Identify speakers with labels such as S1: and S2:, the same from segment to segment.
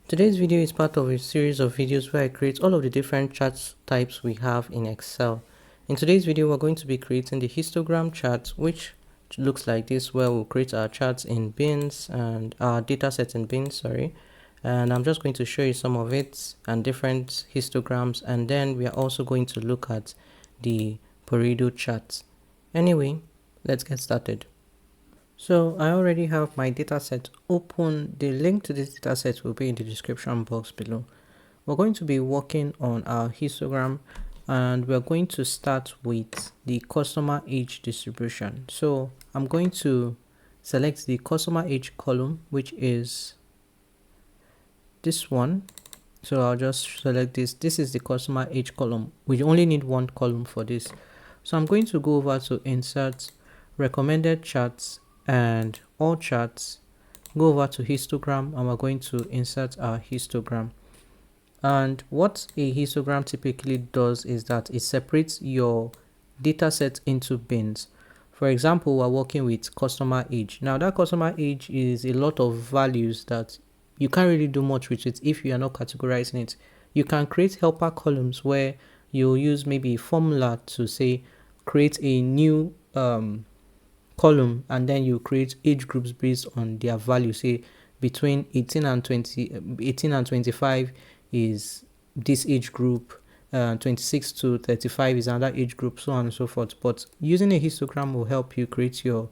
S1: Today's video is part of a series of videos where I create all of the different chart types we have in Excel. In today's video, we're going to be creating the histogram chart, which looks like this, where we'll create our charts in bins and our data sets in bins, and I'm just going to show you some of it and different histograms, and then we are also going to look at the Pareto chart. Anyway, let's get started. So I already have my dataset open. The link to this dataset will be in the description box below. We're going to be working on our histogram, and we're going to start with the customer age distribution. So I'm going to select the customer age column, which is this one. So I'll just select this. This is the customer age column. We only need one column for this. So I'm going to go over to insert, recommended charts, and all charts, go over to histogram, and we're going to insert our histogram. And what a histogram typically does is that it separates your data set into bins. For example, we're working with customer age. Now that customer age is a lot of values that you can't really do much with it if you are not categorizing it. You can create helper columns where you'll use maybe a formula to say create a new column, and then you create age groups based on their value. Say between 18 and 25 is this age group, 26 to 35 is another age group, so on and so forth. But using a histogram will help you create your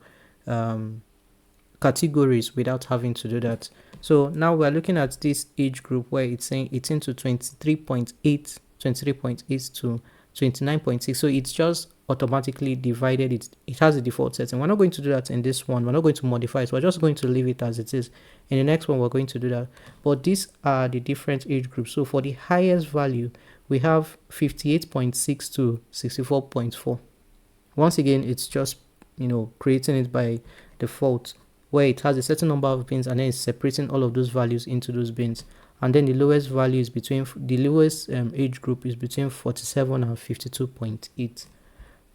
S1: categories without having to do that. So now we're looking at this age group where it's saying 18 to 23.8, 23.8 to 29.6. So it's just automatically divided. It has a default setting. We're not going to do that in this one. We're not going to modify it. We're just going to leave it as it is. In the next one, we're going to do that. But these are the different age groups. So for the highest value, we have 58.6 to 64.4. Once again, it's just creating it by default, where it has a certain number of bins, and then it's separating all of those values into those bins. And then the lowest value is between the lowest age group is between 47 and 52.8.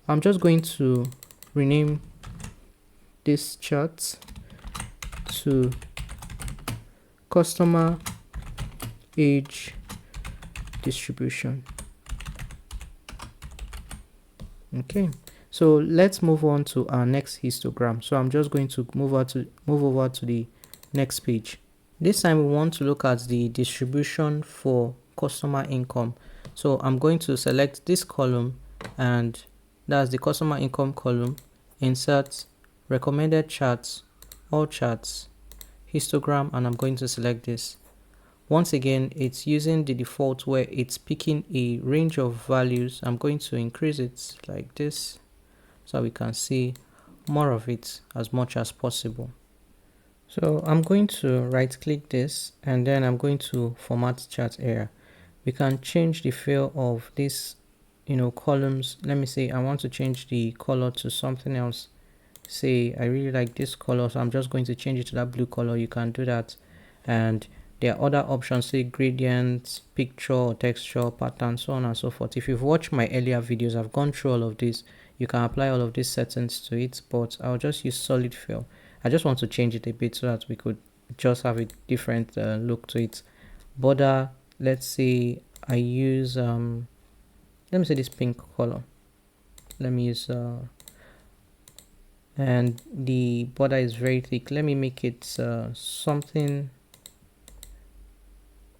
S1: I'm just going to rename this chart to customer age distribution. Okay, so let's move on to our next histogram. So I'm just going to move over to the next page. This time we want to look at the distribution for customer income. So I'm going to select this column, and that's the customer income column. Insert, recommended charts, all charts, histogram, and I'm going to select this. Once again, it's using the default where it's picking a range of values. I'm going to increase it like this so we can see more of it as much as possible. So I'm going to right click this, and then I'm going to format chart area. We can change the feel of this columns. Let me say I want to change the color to something else. Say I really like this color, so I'm just going to change it to that blue color. You can do that, and there are other options, say gradients, picture or texture, pattern, so on and so forth. If you've watched my earlier videos, I've gone through all of this. You can apply all of these settings to it, but I'll just use solid fill. I just want to change it a bit so that we could just have a different look to it. Border, let's say I use let me say this pink color. Let me use and the border is very thick. Let me make it something,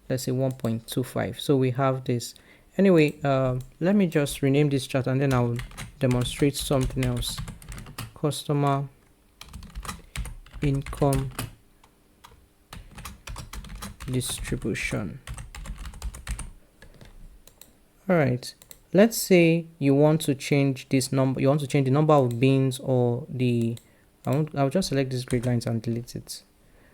S1: let's say 1.25. so we have this. Anyway, let me just rename this chart, and then I'll demonstrate something else. Customer income distribution. All right, let's say you want to change this number. You want to change the number of bins, or the I'll just select these grid lines and delete it.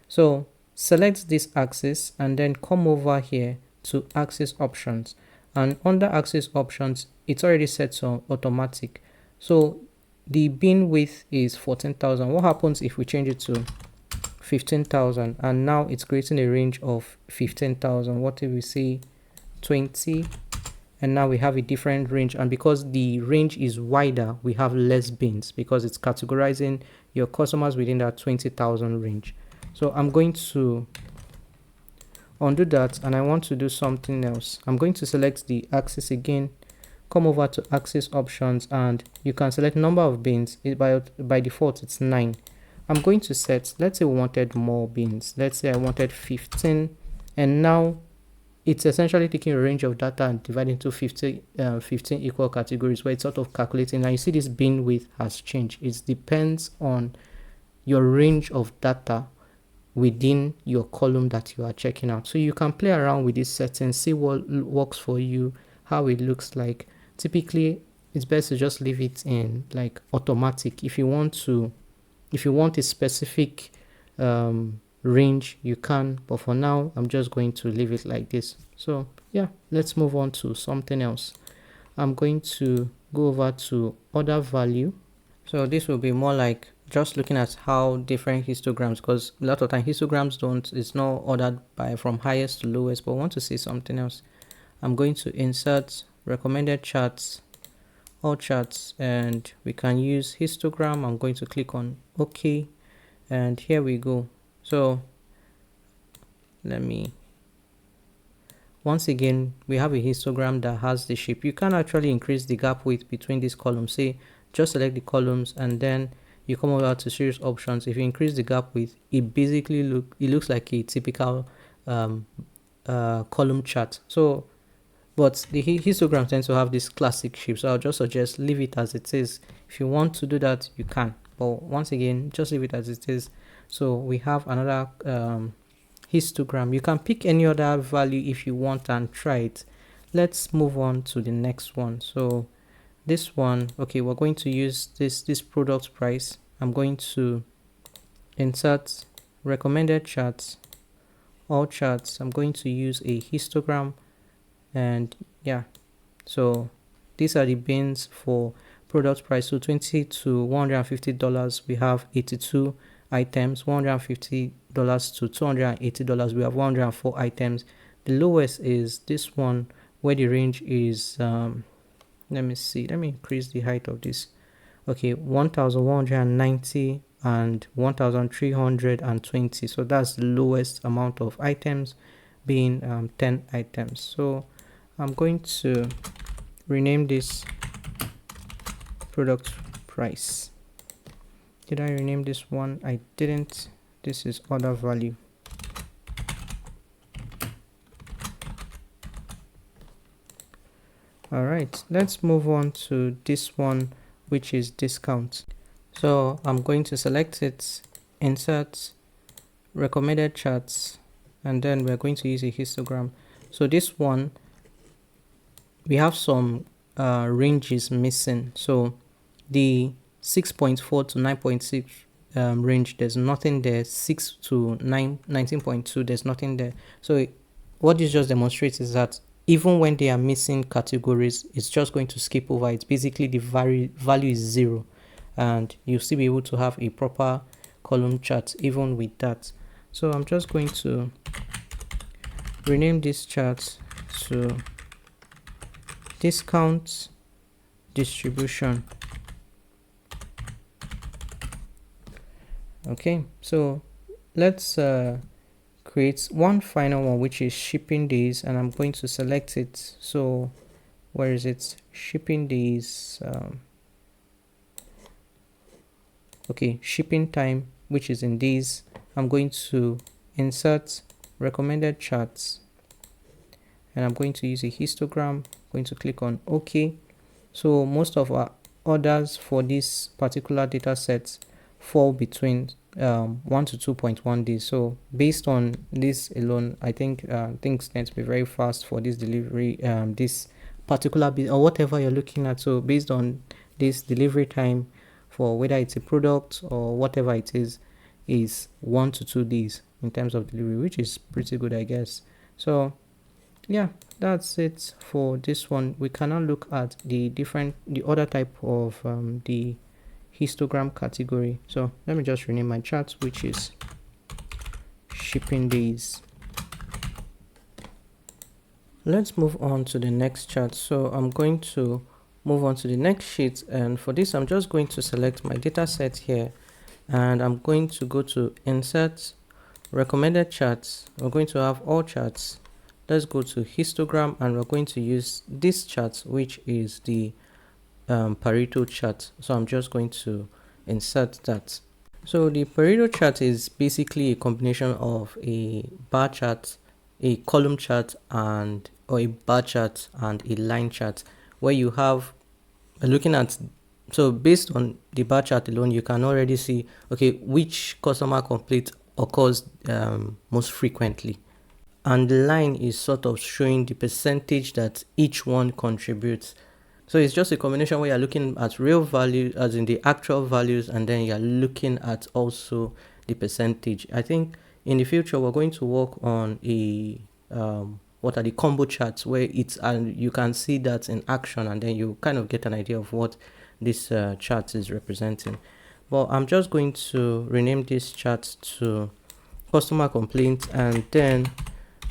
S1: So select this axis, and then come over here to axis options, and under axis options it's already set to automatic. So the bin width is 14,000. What happens if we change it to 15,000? And now it's creating a range of 15,000. What if we say 20? And now we have a different range, and because the range is wider, we have less bins because it's categorizing your customers within that 20,000 range. So I'm going to undo that, and I want to do something else. I'm going to select the axis again, come over to axis options, and you can select number of bins. By default it's 9. I'm going to set, let's say we wanted more bins, let's say I wanted 15, and now it's essentially taking a range of data and dividing into 15 equal categories, where it's sort of calculating. Now you see this bin width has changed. It depends on your range of data within your column that you are checking out. So you can play around with this setting, see what works for you, how it looks like. Typically it's best to just leave it in like automatic. If you want a specific range, you can, but for now I'm just going to leave it like this. So yeah, let's move on to something else. I'm going to go over to order value. So this will be more like just looking at how different histograms, because a lot of time histograms it's not ordered by from highest to lowest, but I want to see something else. I'm going to insert recommended charts, all charts, and we can use histogram. I'm going to click on OK, and here we go. So once again, we have a histogram that has the shape. You can actually increase the gap width between these columns. Say just select the columns and then you come over to series options. If you increase the gap width, it basically looks like a typical column chart. So but the histogram tends to have this classic shape, so I'll just suggest leave it as it is. If you want to do that, you can, but once again, just leave it as it is. So we have another histogram. You can pick any other value if you want and try it. Let's move on to the next one. So this one, okay, we're going to use this product price. I'm going to insert recommended charts, all charts. I'm going to use a histogram, and yeah, so these are the bins for product price. So $20 to $150, we have 82 items. $150 to $280, we have 104 items. The lowest is this one, where the range is let me increase the height of this. Okay, 1190 and 1320. So that's the lowest amount of items, being 10 items. So I'm going to rename this product price. Did I rename this one? I didn't. This is order value. All right, let's move on to this one, which is discount. So I'm going to select it, insert recommended charts, and then we're going to use a histogram. So this one, we have some ranges missing. So the 6.4 to 9.6 range, there's nothing there. 6 to 19.2, there's nothing there. So what this just demonstrates is that even when they are missing categories, it's just going to skip over. It's basically the value is 0, and you'll still be able to have a proper column chart even with that. So I'm just going to rename this chart to discount distribution. Okay, so let's create one final one, which is shipping days, and I'm going to select it. So where is it? Shipping days. Okay, shipping time, which is in days. I'm going to insert recommended charts, and I'm going to use a histogram. I'm going to click on OK. So most of our orders for this particular data set fall between 1 to 2.1 days. So based on this alone, I think things tend to be very fast for this delivery, this particular or whatever you're looking at. So based on this, delivery time for whether it's a product or whatever it is 1 to 2 days in terms of delivery, which is pretty good, I guess. So yeah, that's it for this one. We can now look at the other type of the histogram category. So let me just rename my chart, which is shipping days. Let's move on to the next chart. So I'm going to move on to the next sheet, and for this I'm just going to select my data set here, and I'm going to go to insert recommended charts, we're going to have all charts. Let's go to histogram, and we're going to use this chart, which is the Pareto chart. So I'm just going to insert that. So the Pareto chart is basically a combination of a bar chart, a column chart, or a bar chart and a line chart, where you have looking at, so based on the bar chart alone, you can already see, okay, which customer complaint occurs most frequently. And the line is sort of showing the percentage that each one contributes. So it's just a combination where you're looking at real value, as in the actual values, and then you're looking at also the percentage. I think in the future we're going to work on a what are the combo charts, where it's, and you can see that in action, and then you kind of get an idea of what this chart is representing. But I'm just going to rename this chart to customer complaint, and then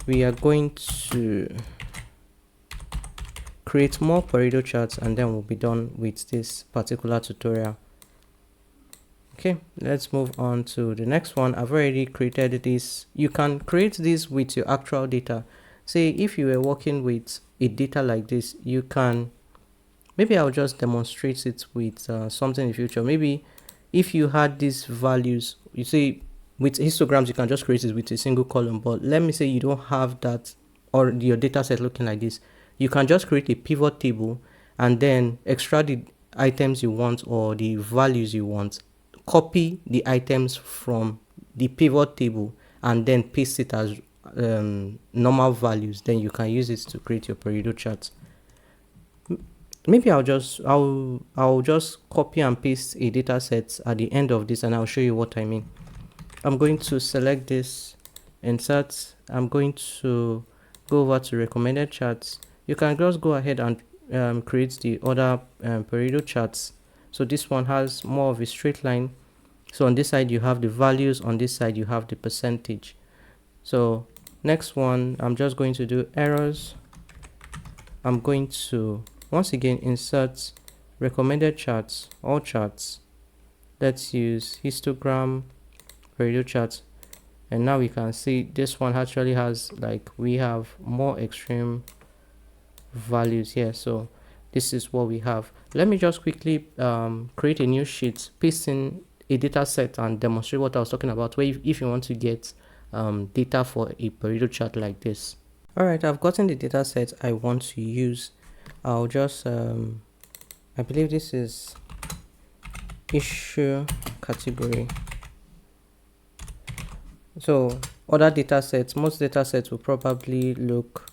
S1: we are going to create more Pareto charts, and then we'll be done with this particular tutorial. Okay, let's move on to the next one. I've already created this. You can create this with your actual data. Say if you were working with a data like this, you can, maybe I'll just demonstrate it with something in the future. Maybe if you had these values, you see with histograms, you can just create it with a single column. But let me say you don't have that, or your data set looking like this. You can just create a pivot table and then extract the items you want or the values you want, copy the items from the pivot table, and then paste it as normal values. Then you can use it to create your Pareto chart. Maybe I'll just copy and paste a data set at the end of this, and I'll show you what I mean. I'm going to select this, insert. I'm going to go over to recommended charts. You can just go ahead and create the other Pareto charts. So this one has more of a straight line. So on this side you have the values, on this side you have the percentage. So next one, I'm just going to do errors. I'm going to once again insert recommended charts, all charts. Let's use histogram Pareto charts, and now we can see this one actually has, like, we have more extreme values here. So this is what we have. Let me just quickly create a new sheet, paste in a data set, and demonstrate what I was talking about, where if you want to get data for a Pareto chart like this. All right, I've gotten the data set I want to use. I'll just I believe this is issue category. So other data sets, most data sets will probably look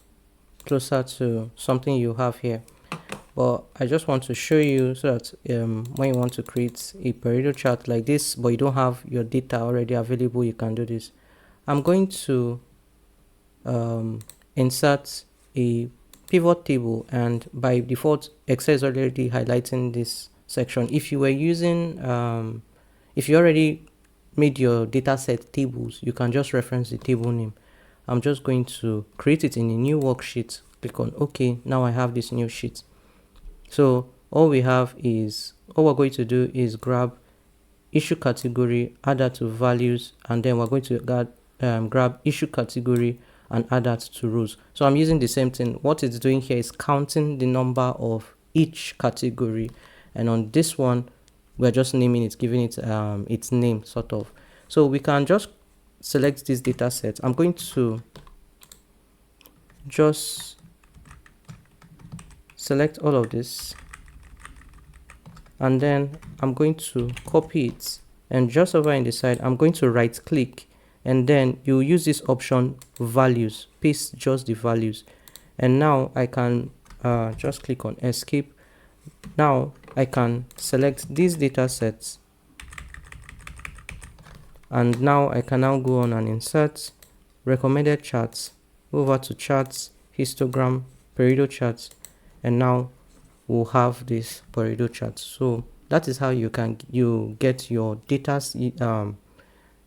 S1: closer to something you have here, but I just want to show you so that when you want to create a Pareto chart like this, but you don't have your data already available, you can do this. I'm going to insert a pivot table, and by default Excel is already highlighting this section. If you were using if you already made your data set tables, you can just reference the table name. I'm just going to create it in a new worksheet. Click on OK. Now I have this new sheet. So all we're going to do is grab issue category, add that to values, and then we're going to grab issue category and add that to rows. So I'm using the same thing. What it's doing here is counting the number of each category, and on this one we're just naming it, giving it its name, sort of. So we can just select this data set. I'm going to just select all of this, and then I'm going to copy it, and just over in the side I'm going to right click, and then you use this option values, paste just the values, and now I can just click on escape. Now I can select these data sets, and now I can now go on and insert recommended charts, over to charts, histogram, Pareto charts, and now we'll have this Pareto chart. So that is how you get your data,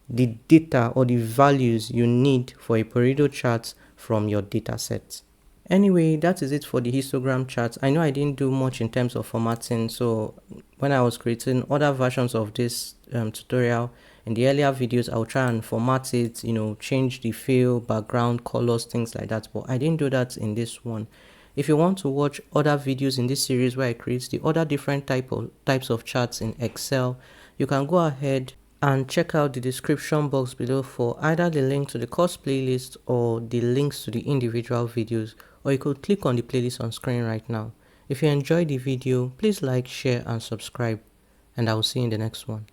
S1: the data or the values you need for a Pareto chart from your data set. Anyway, that is it for the histogram chart. I know I didn't do much in terms of formatting, so when I was creating other versions of this tutorial, In the earlier videos, I'll try and format it, change the fill, background, colors, things like that. But I didn't do that in this one. If you want to watch other videos in this series where I create the other different types of charts in Excel, you can go ahead and check out the description box below for either the link to the course playlist or the links to the individual videos, or you could click on the playlist on screen right now. If you enjoyed the video, please like, share and subscribe, and I will see you in the next one.